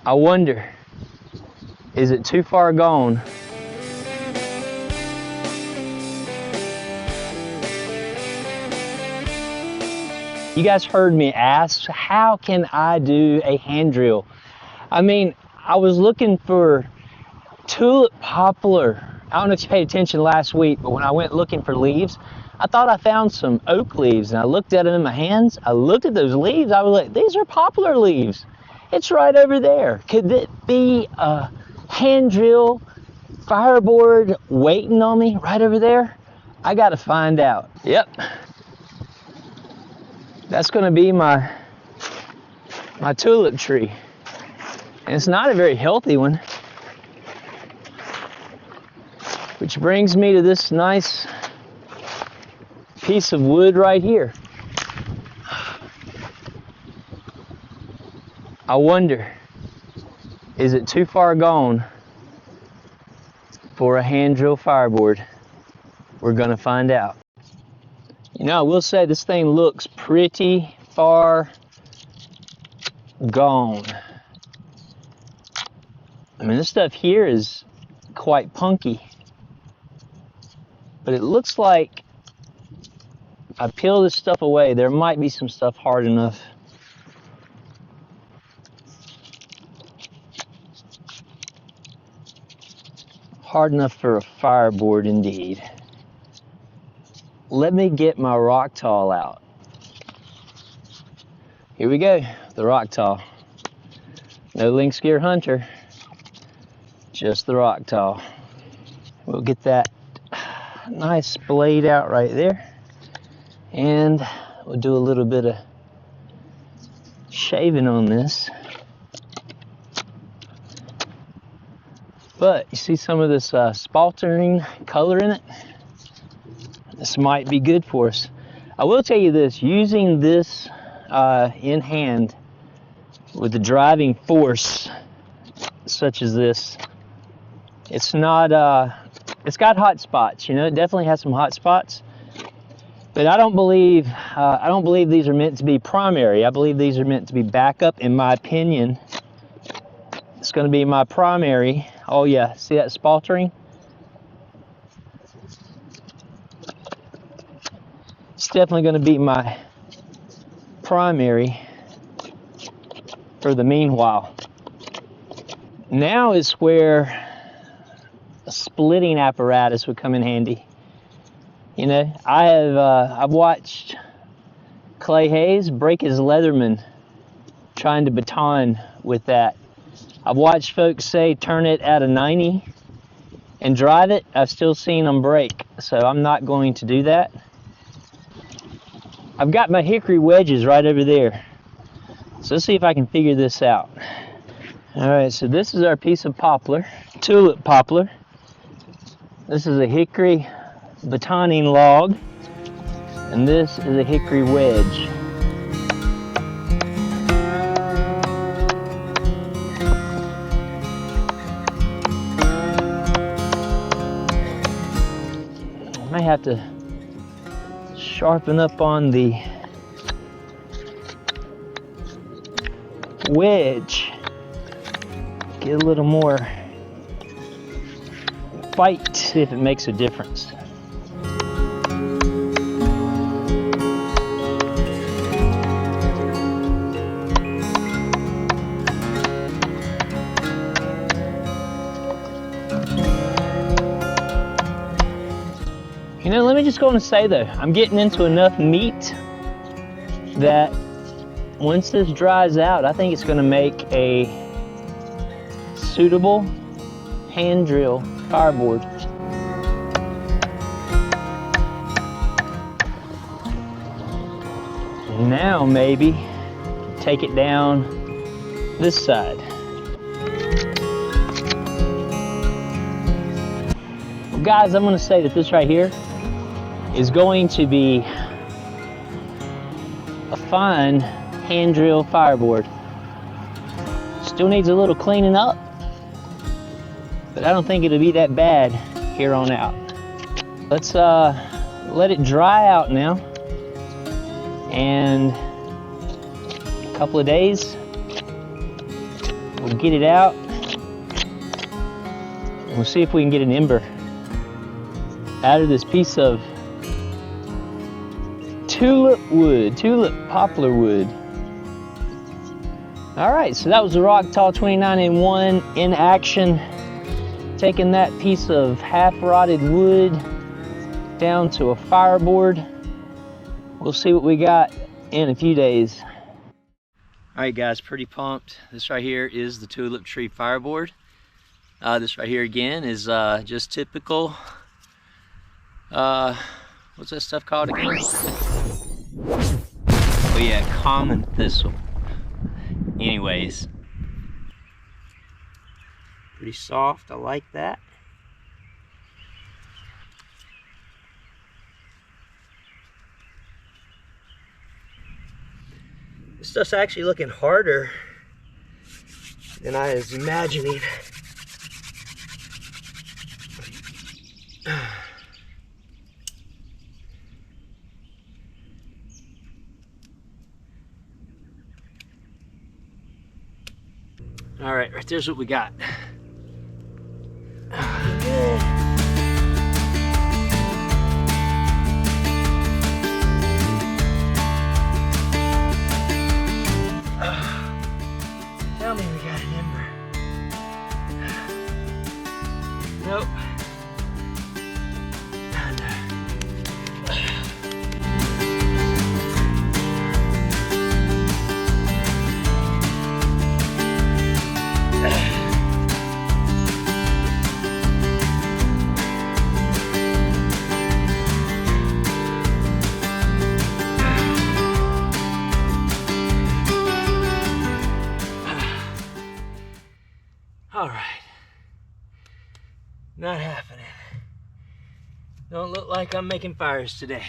I wonder, is it too far gone? You guys heard me ask, how can I do a hand drill? I mean, I was looking for tulip poplar. I don't know if you paid attention last week, but when I went looking for leaves, I thought I found some oak leaves, and I looked at them in my hands. I looked at those leaves, I was like, these are poplar leaves. It's right over there. Could it be a hand drill fireboard waiting on me right over there? I gotta find out. Yep. That's gonna be my tulip tree. And it's not a very healthy one. Which brings me to this nice piece of wood right here. I wonder, is it too far gone for a hand drill fireboard? We're gonna find out. You know, I will say this thing looks pretty far gone. I mean, this stuff here is quite punky. But it looks like if I peel this stuff away, there might be some stuff hard enough. Hard enough for a fireboard indeed. Let me get my ROCKTOL out. Here we go, the ROCKTOL. No lynx gear hunter, just the ROCKTOL. We'll get that nice blade out right there, and we'll do a little bit of shaving on this. But you see some of this spaltering color in it? This might be good for us. I will tell you this, using this in hand with the driving force such as this, it's not, it's got hot spots, you know, it definitely has some hot spots. But I don't believe these are meant to be primary. I believe these are meant to be backup, in my opinion. It's going to be my primary. Oh yeah, see that spaltering? It's definitely going to be my primary for the meanwhile. Now is where a splitting apparatus would come in handy. You know, I've watched Clay Hayes break his Leatherman trying to baton with that. I've watched folks say turn it at a 90 and drive it. I've still seen them break, so I'm not going to do that. I've got my hickory wedges right over there. So let's see if I can figure this out. All right, so this is our piece of poplar, tulip poplar. This is a hickory batoning log, and this is a hickory wedge. I may have to sharpen up on the wedge, get a little more bite, see if it makes a difference. You know, let me just go and say though, I'm getting into enough meat that once this dries out, I think it's going to make a suitable hand drill fireboard. Now maybe take it down this side. Well, guys, I'm going to say that this right here is going to be a fine hand drill fireboard. Still needs a little cleaning up, but I don't think it'll be that bad here on out. Let's let it dry out now, and a couple of days We'll get it out. We'll see if we can get an ember out of this piece of tulip wood, tulip poplar wood. All right, so that was the ROCKTOL 29-in-1 in action, taking that piece of half-rotted wood down to a fireboard. We'll see what we got in a few days. All right, guys, pretty pumped. This right here is the tulip tree fireboard. This right here again is just typical, what's that stuff called again? Oh yeah, common thistle. Anyways, pretty soft, I like that. This stuff's actually looking harder than I was imagining. All right, right there's what we got. Good. Tell me we got an ember. Nope. All right, not happening. Don't look like I'm making fires today.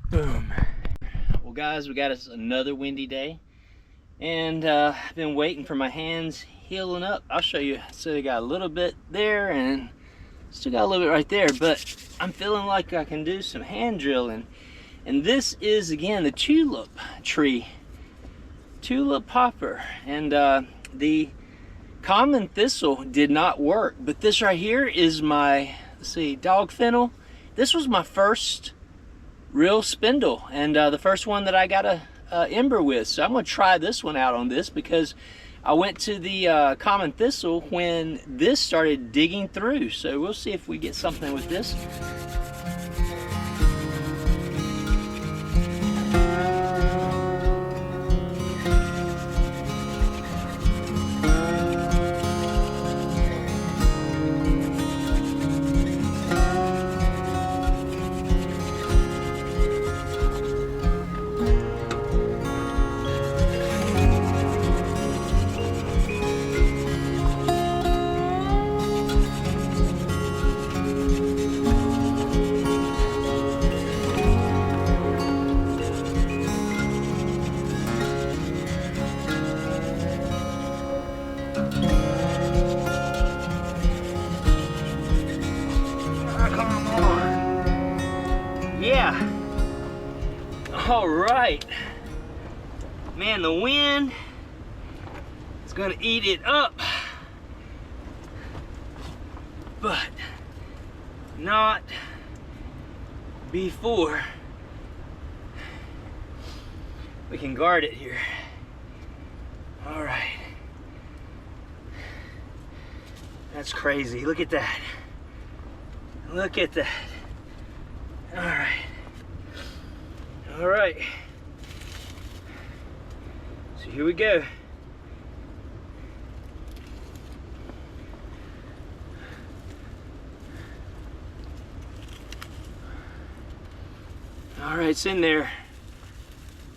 Boom. Well guys, we got us another windy day, and I've been waiting for my hands healing up. I'll show you. So I got a little bit there and still got a little bit right there, but I'm feeling like I can do some hand drilling. And this is again the tulip tree, tulip popper, and the common thistle did not work, but this right here is my, let's see, dog fennel. This was my first real spindle, and the first one that I got a ember with. So I'm gonna try this one out on this, because I went to the common thistle when this started digging through. So we'll see if we get something with this. Yeah. All right. Man, the wind is gonna eat it up, but not before we can guard it here. All right. That's crazy. Look at that. Look at that. All right. All right. So here we go. All right, it's in there.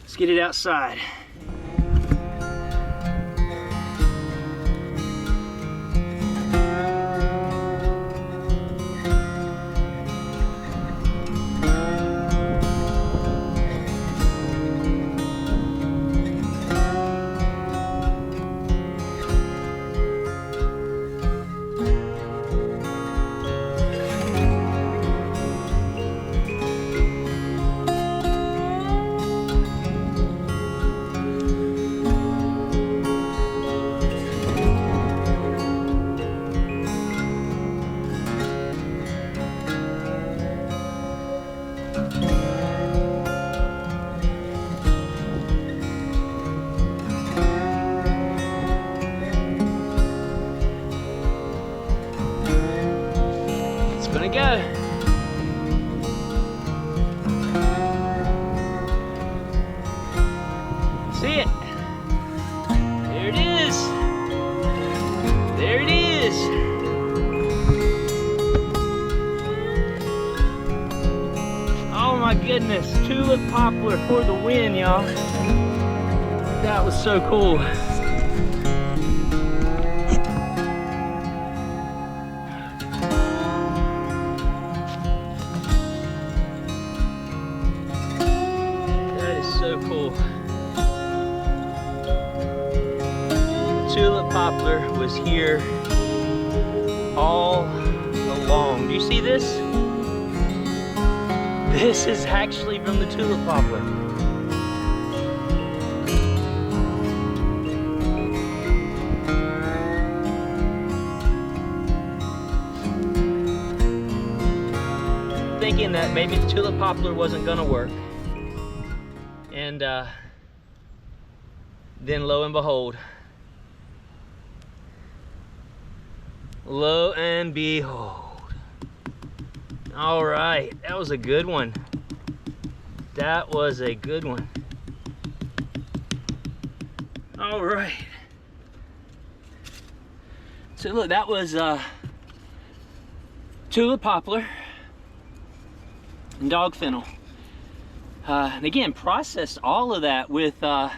Let's get it outside. poplar for the win, y'all. That was so cool. That is so cool. The tulip poplar was here all along. Do you see this? This is actually from the tulip poplar. Thinking that maybe the tulip poplar wasn't gonna work. And then lo and behold, all right, that was a good one. That was a good one. All right. So look, that was tulip poplar and dog fennel. And again, processed all of that with the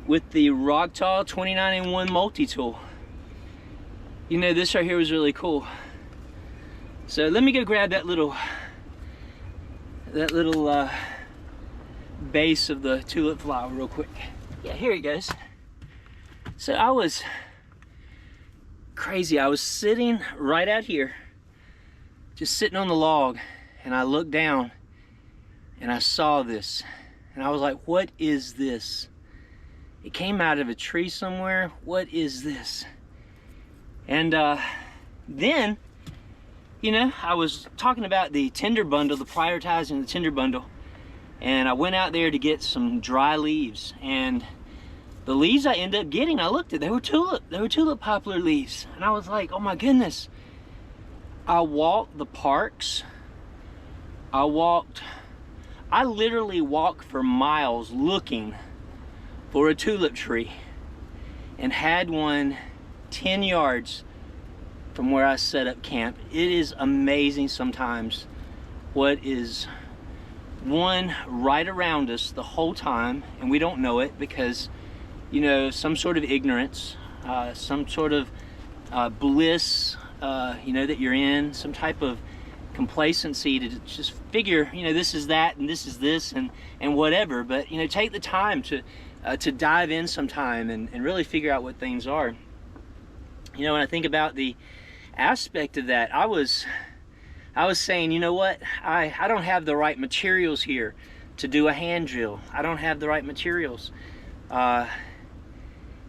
ROCKTOL 29-in-1 multi-tool. You know, this right here was really cool. So let me go grab that little base of the tulip flower real quick. Yeah, here it goes. So I was crazy. I was sitting right out here, just sitting on the log, and I looked down and I saw this, and I was like, what is this? It came out of a tree somewhere. What is this? And then, you know, I was talking about the tinder bundle, the prioritizing the tinder bundle, and I went out there to get some dry leaves, and the leaves I ended up getting, I looked at, they were tulip poplar leaves, and I was like, oh my goodness. I walked the parks, I literally walked for miles looking for a tulip tree, and had one 10 yards from where I set up camp. It is amazing sometimes what is right around us the whole time, and we don't know it because, you know, some sort of ignorance, some sort of bliss, you know, that you're in, some type of complacency to just figure, you know, this is that and this is this and whatever. But, you know, take the time to dive in sometime and really figure out what things are. You know, when I think about the aspect of that, I was saying, you know what, I don't have the right materials here to do a hand drill. I don't have the right materials. And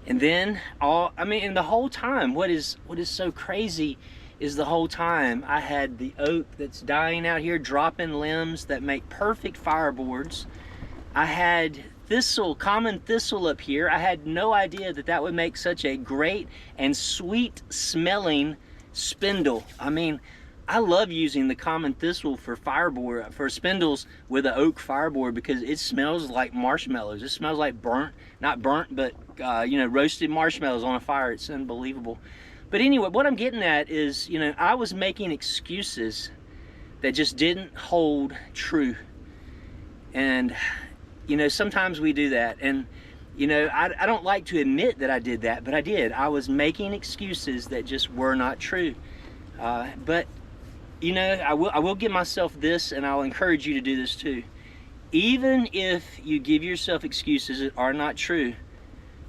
then and the whole time, what is so crazy is the whole time I had the oak that's dying out here, dropping limbs that make perfect fireboards. I had common thistle up here. I had no idea that that would make such a great and sweet smelling spindle. I mean, I love using the common thistle for fireboard, for spindles with an oak fireboard, because it smells like marshmallows. It smells like not burnt, but you know, roasted marshmallows on a fire. It's unbelievable. But anyway, what I'm getting at is, you know, I was making excuses that just didn't hold true. And you know, sometimes we do that, and you know, I don't like to admit that I did that, but I did. I was making excuses that just were not true. But you know, I will give myself this, and I'll encourage you to do this too. Even if you give yourself excuses that are not true,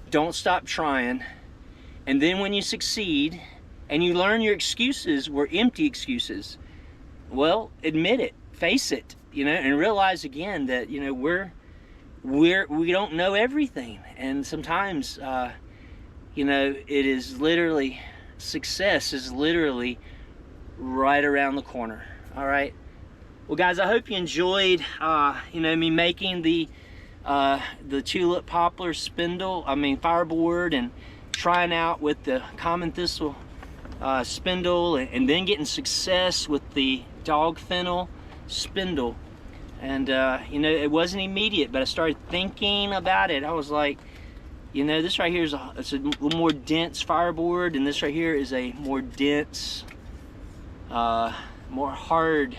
don't stop trying. And then when you succeed and you learn your excuses were empty excuses, well, admit it, face it, you know, and realize again that, you know, we don't know everything, and sometimes you know, it is literally, success is literally right around the corner. All right, well guys, I hope you enjoyed you know, me making the tulip poplar fireboard, and trying out with the common thistle spindle, and then getting success with the dog fennel spindle. And you know, it wasn't immediate, but I started thinking about it. I was like, you know, this right here is it's a little more dense fireboard, and this right here is a more dense, more hard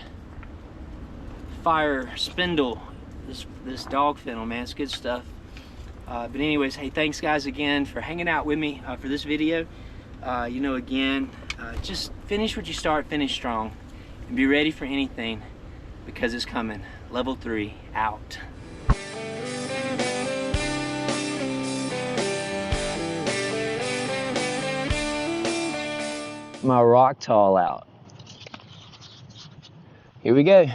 fire spindle. this dog fennel, man. It's good stuff. But anyways, hey, thanks guys again for hanging out with me for this video. You know, again, just finish what you start, finish strong, and be ready for anything because it's coming. Level 3 out. My ROCKTOL out. Here we go.